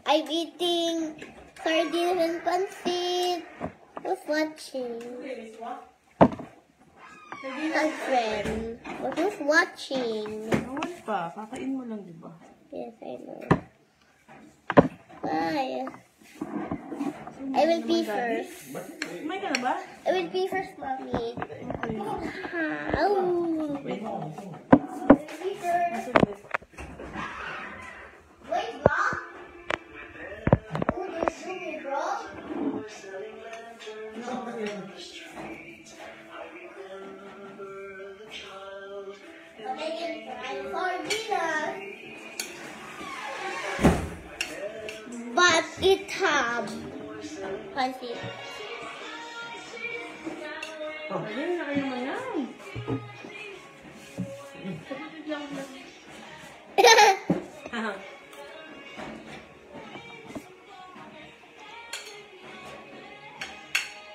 I'm eating sardines and pancit. Who's watching? My friend. But who's watching? Nawal pa. Kakain mo lang, di ba? Yes, I know. Bye. I will pee first. Kumain ka na ba? I will pee first, Mommy. Okay. How? Wait. Pee first. Wait, bro. Oh, there's sugar, bro. I'm making fries for dinner. But it fancy. Oh, ayun, nakain naman yan. Kapatid lang lang.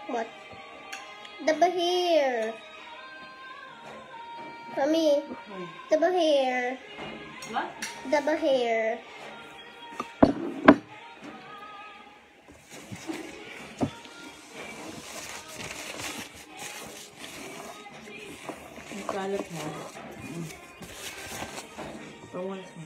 What? The bahir. Mommy, the bahir. What? The bahir. Ang kalat mo. Pawalas mo.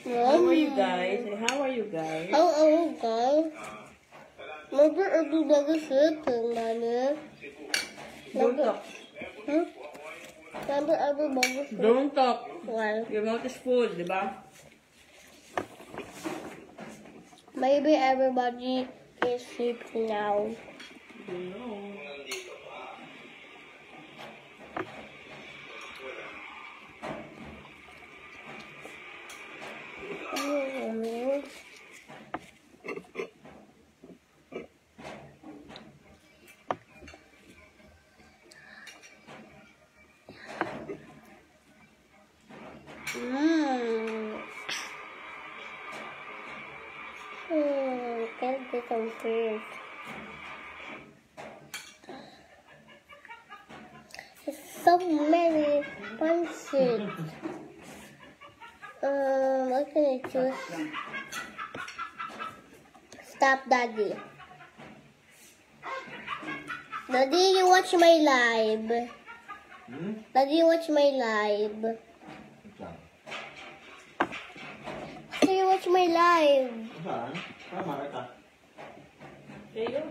How are you guys? How are you guys? How are you guys? Maybe everybody sleeping, Mommy. Don't talk. Maybe everybody sleeping. Don't talk. Well, Your mouth is full, di ba? maybe everybody is sleeping now. Don't know. Can't get some fish. There's so many pancit. What can I choose? Stop, Daddy. Daddy, you watch my live. Daddy, you watch my live. Daddy, you watch my live. Saan? Tama ka. Kayo.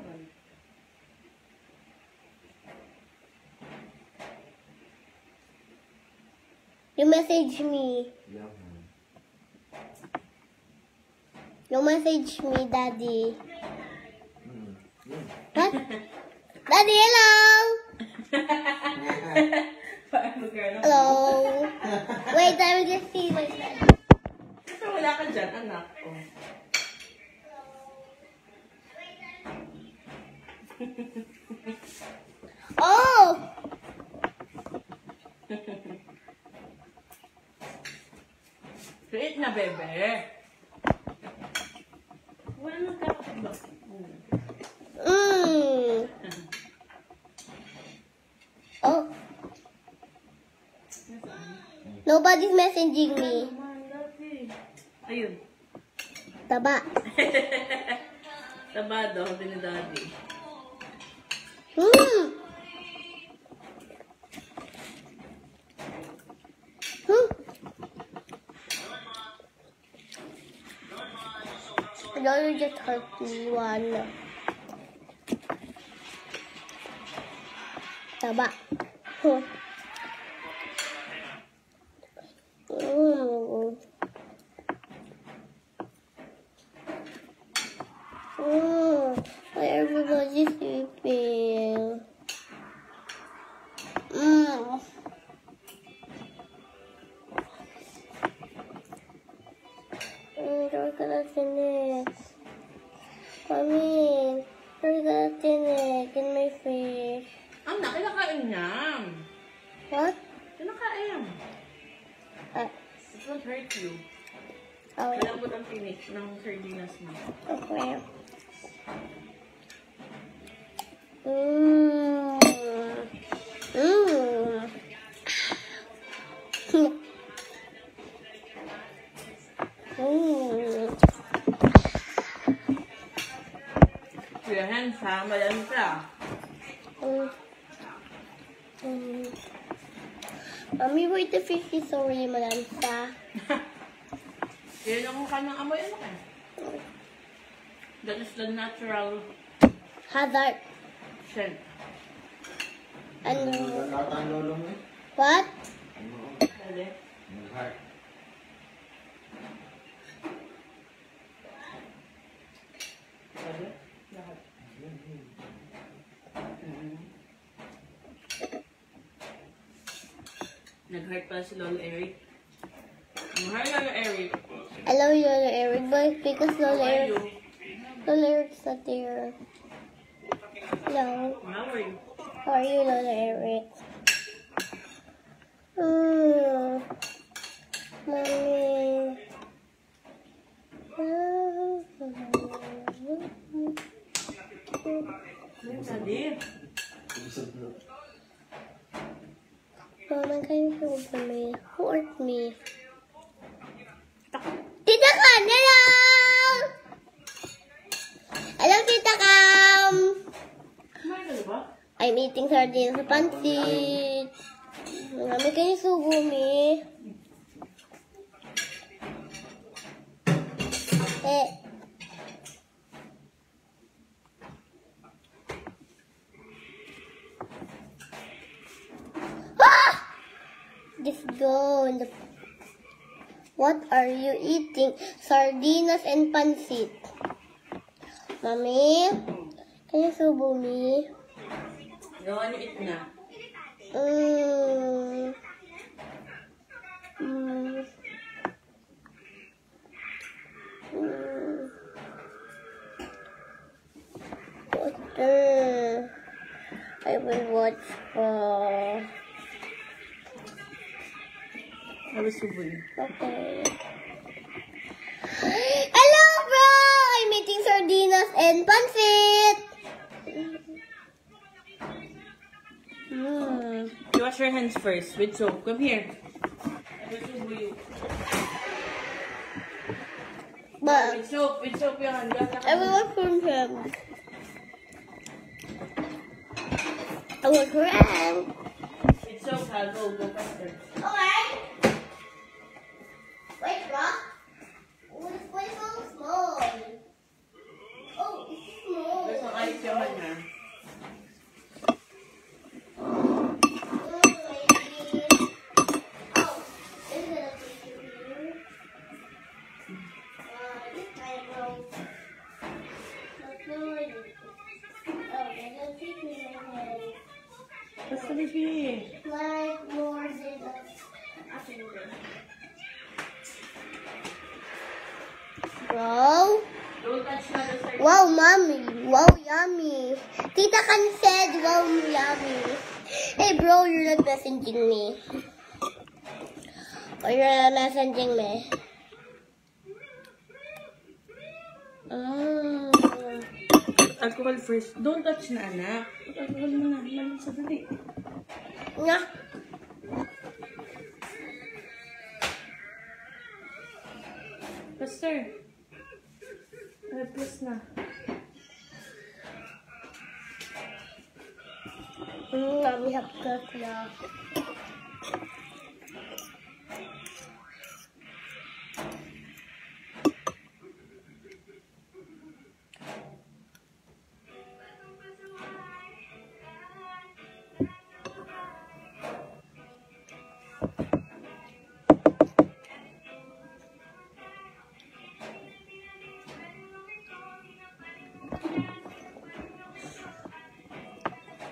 You message me. You message me, Daddy. What? Daddy, hello! Hello. Wait, I will just see my friend. Kasi wala ka dyan, anak ko. Oh! Create na, bebe. Wala nang kakapit ba? Oh. Nobody's messaging me. Ayun. Taba. Taba daw, sabi ni Daddy. You just hurt me one. Taba. Everybody's sleeping. We're gonna finish. Mommy, we're gonna finish in my fish. Anak, kinakain niya. What? Kinakain. It won't hurt you. Oh, Malambot ang finish ng sardinas mo. okay. malansa, malansa. Mommy, wait, the fish is already malansa. Yan ang mukha ng amoy, ano ka? That is the natural Hazard. scent. Ano? Lahat ang lolo mo eh. What? Dali. Mag-heart. Dali. Lahat. Nag-heart pala si Lolo Eric. Hi, Lolo Eric. I love you, Lola Eric, but because How Lola are Eric, you? Lola Eric's not there. Hello. How are you? How are you, Lola Eric? Mommy. Dali. Mama, can you hold me? Who hurt me? Tita Cam! Hello! Hello, Tita Cam! Kumain ka na ba? I'm eating sardines sa pansit. Mami, can you subo me? Ah! Just go in the... What are you eating? Sardinas and pansit. Mommy, can you subo me? Gawa niyo it na. I will watch Ano suboy? okay. Hello, bro! I'm eating sardinas and pansit. You wash your hands first with soap. Come here. I will subo you. But With soap yung hand. I will watch from him. I will cry. With soap, ha? Go faster. Okay. Wait, bro. Oh, this place is so small. Oh, it's small. There's some ice yung hand, ha? Basta baby. Like more than Bro. Don't touch na the side. Wow, mommy. Wow, yummy. Tita Kan said, wow, yummy. Hey, bro, you're not messaging me. Or you're not messaging me. Alcohol first. Don't touch na, anak. Alcohol mo na. Maling sa dali. Nga. Faster. Plus na. Mommy have cut na.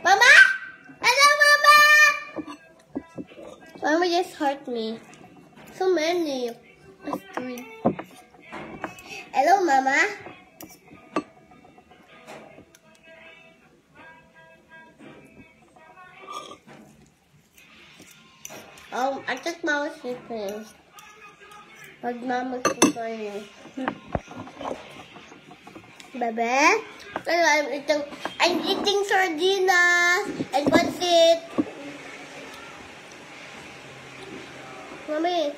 Mama! Hello, Mama! Mama just hurt me. So many. That's 3. Hello, Mama. I just Mama sleeping. Pag Mama sleeping. Bebe? I'm eating sardinas and pansit. Mommy.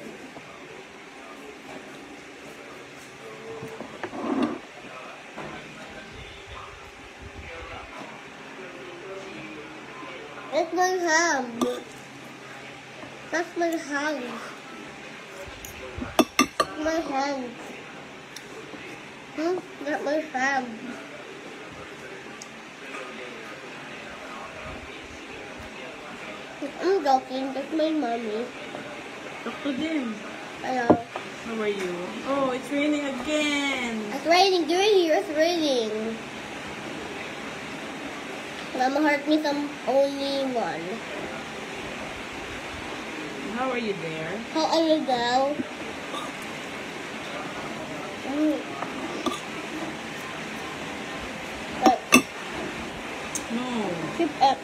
That's my hand. My hand. That's my hand. I'm joking. That's my mommy. Talk to them. Hello. How are you? Oh, it's raining again. It's raining. You're here. It's raining. Mama hurt me some only one. How are you there? How are you now? No. Keep up.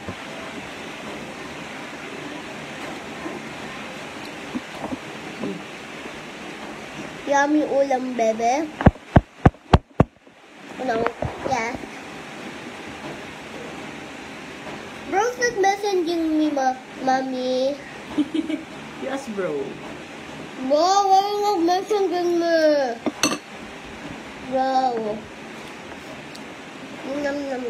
Yummy ulam, bebe. No. Yes. Bro's not messaging me, mommy. Yes, bro. Bro, why are you not messaging me? Bro. Nom, nom.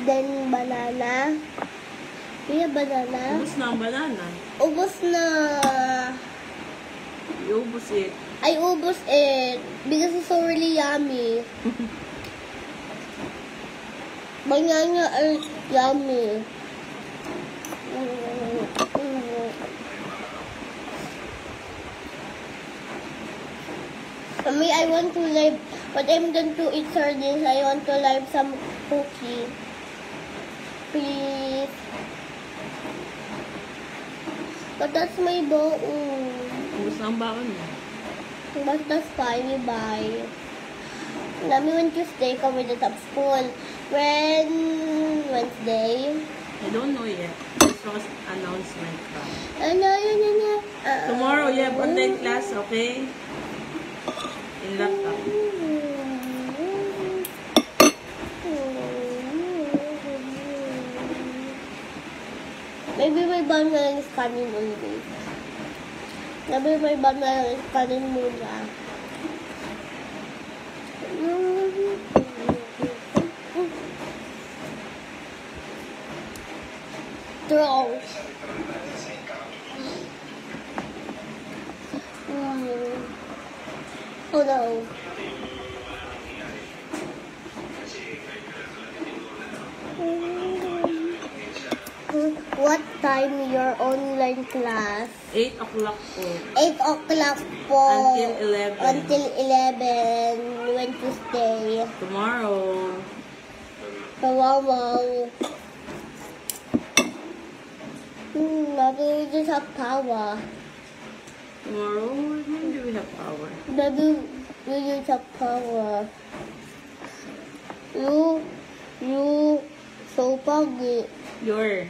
Then banana. Yeah, banana. Ubus na ang banana. Ubus na. Iubos it. I ubus it because it's so really yummy. Banana are yummy. Mommy, I want to live, but I'm going to eat sardines. I want to live some cookie. Please. But that's my bowl. Ubus na ang baon mo. But that's fine, we buy. Mommy went to stay come with the top school. When Wednesday? I don't know yet. This was announcement pa. No. Tomorrow, you have online class, okay? In laptop. Maybe my banana is coming only. Maybe my banana is coming muna. Throw. Oh no. What time your online class? 8 o'clock po. 8 o'clock po. Until 11. Until 11. When to stay? Tomorrow. Tomorrow. Maybe we just have power. Tomorrow, when do we have power? Maybe we just have power. You so poggy. You're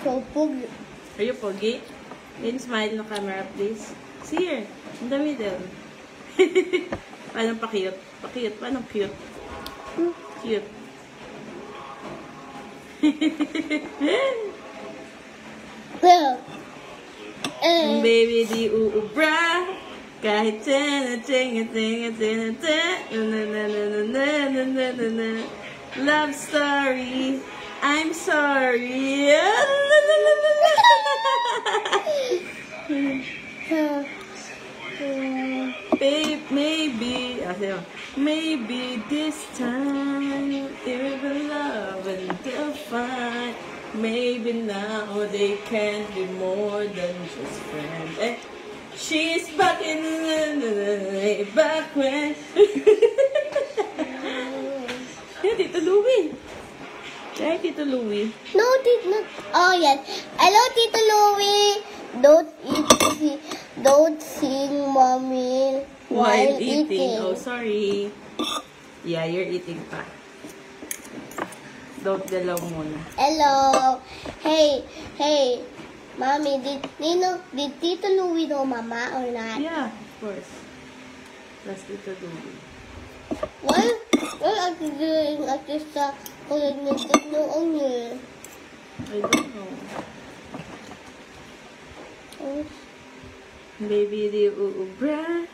So poggy. Are you pogi? Then smile no camera, please. See here, in the middle. Paano pa cute? Pa-cute, paano cute? Cute. Baby, di uubra. Kahit love story. I'm sorry. Babe, maybe this time it will love and define. Maybe now they can't be more than just friends. Eh, she's back in back when. Yeah, Tito Louie. Hi, Tito Louie. No, not. Oh yes. Hello, Tito Louie. Don't sing, mommy. While eating. Oh, sorry. Yeah, you're eating pa. Don't galaw muna. Hello. Hey. Mommy, did Tito Louie know Mama or not? Yeah, of course. Plus Tito Louie. Why are you doing like this? No only. I don't know. Oh. Baby, di uubra.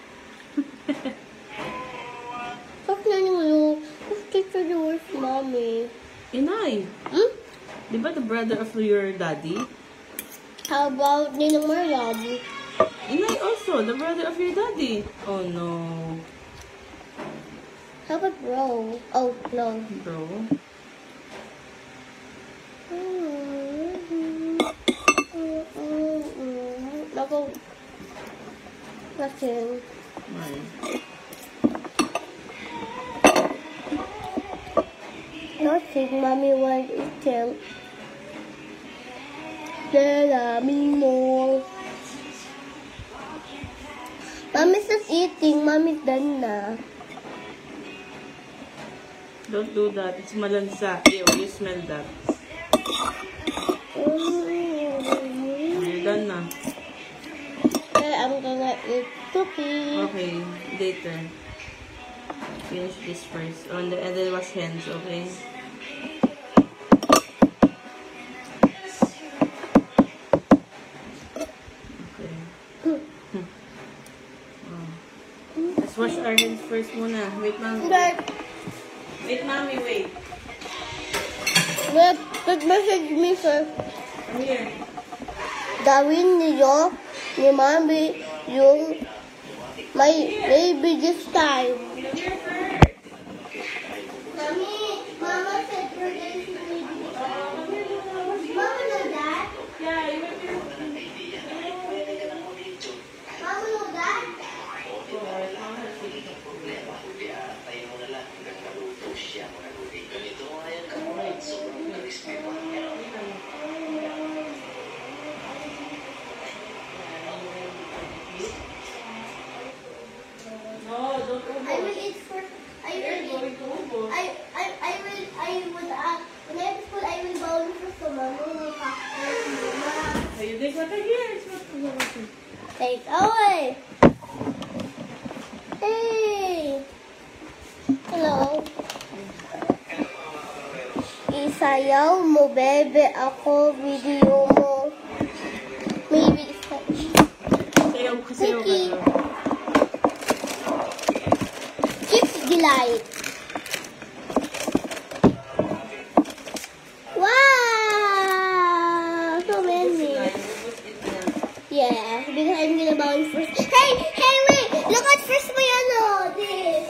Inay, Hmm? di ba the brother of your daddy? How about Ninong Mariam? Inay also, the brother of your daddy. Oh no, How about bro? Oh, no. bro. Ako. Nothing. Ay. Nothing. Mommy wants eating. Mommy more. Mommy's not eating. Mommy's done na. Don't do that. It's malansa. Ew, you smell that. You're done na. Okay, I'm gonna eat cookie. Okay, later. Finish this first. And then wash hands, okay? Okay. Let's wash our hands first muna. Wait, mami. Wait, mami, wait. But message me, sir. Come here. Gawin niyo ni Mami yung may baby this time. Mami, Mama said we're going to baby. Mama know that? Yeah, you went here. Mama know that? No, don't I will eat first. I will eat. go. When I have school, I will bowl first to Mama. You take water here. It's not for water. Take away. Hey. Hello. Isayaw mo, bebe. Ako, video mo. Maybe Sayaw ka, sayaw ka. Vicky. Chips Delight. Wow! So many. Yeah, because I'm gonna bowl first. Hey, wait! Look at first my this.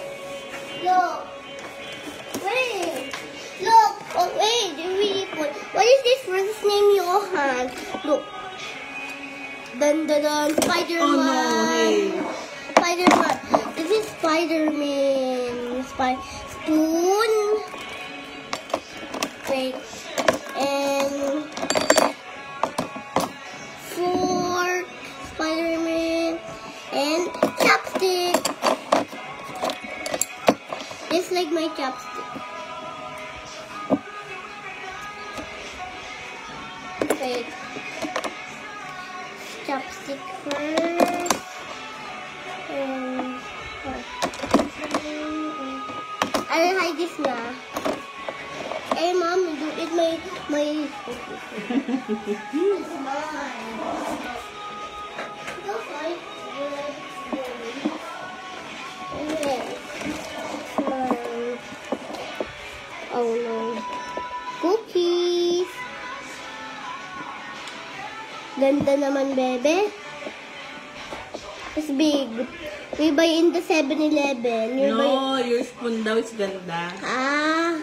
Look. Wait. Look. Oh, wait. What is this first name, Johan? Look. Dun. Spider-Man. Oh no, hey. Spider-Man. This is Spider-Man. Spoon. Wait. And fork. Spider-Man. And chopstick. Just like my chopstick. Wait. Chopstick first. I will hide this na. Hey, Mom, do it my. It's mine. Go fight. Oh no. Cookies. Ganda naman, bebe. It's big. We buy in the 7-Eleven. No, your spoon daw is ganda. Ah.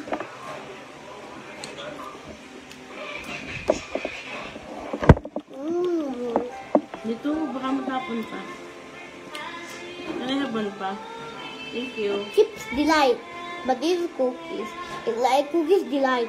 Dito, baka matapon pa. Nanahabon pa. Thank you. Chips Delight. But these are cookies. It's like Cookies Delight.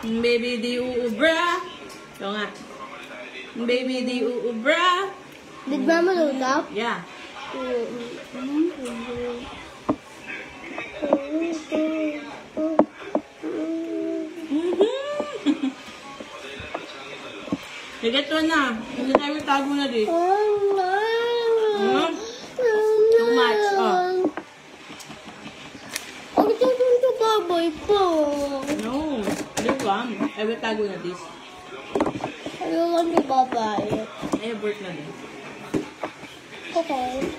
Baby, di uubra. Ito nga. Baby, di uubra. Did Mama know that? Yeah. Sige, ito na. Hindi tayo tago na dito. Too much. Oh. Ang ito baboy po. No. Di ba? I will tago na this. I don't want to bye-bye. Ay, abort na din. Okay.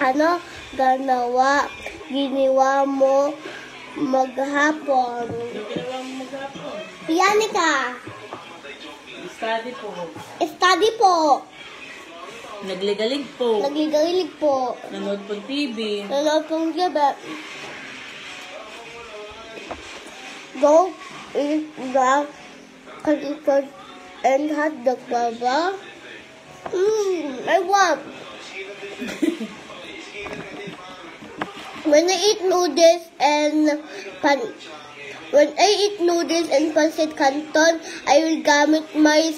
Ano ginawa mo maghapon? Yung ginawa mo maghapon. Yanika, Study po. study po. Nagligalig po. Nagligalig po. Nanood po TV. Nanood pong gabi. Go eat the kalikot and hotdog, Baba. I want. When I eat noodles and pancit canton, I will gamit my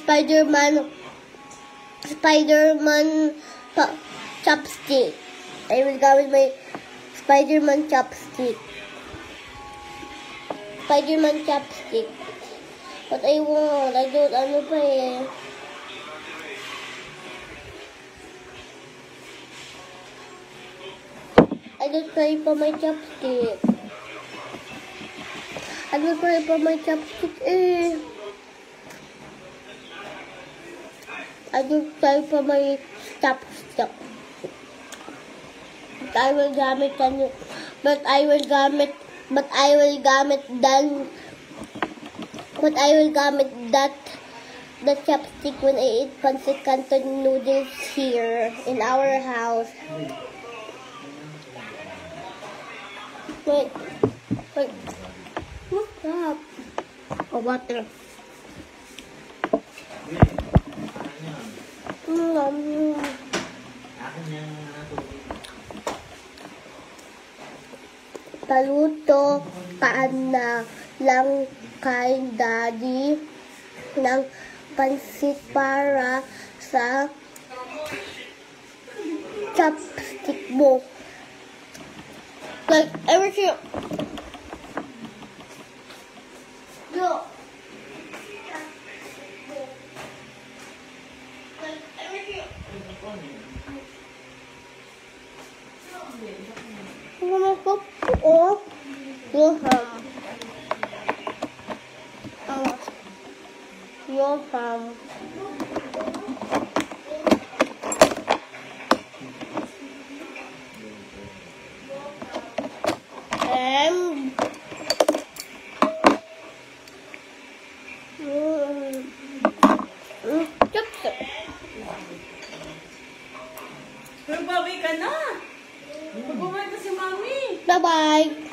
Spider-Man chopstick. I will gamit my Spider-Man chopstick. Spider-Man chopstick. But I won't. I don't ano pa eh. I don't try pa my chopstick. I don't try pa my chopstick eh. I don't try pa my chopstick. But I will gamit the chopstick when I eat pancit canton noodles here in our house. Wait. What's up? Oh, water. Paluto ka na lang kay Daddy ng pansit para sa chopstick mo. Like, everything. Go. Like, everything. Your ham. And Pero bawi ka na. Magbabay ka si Mami. bye-bye.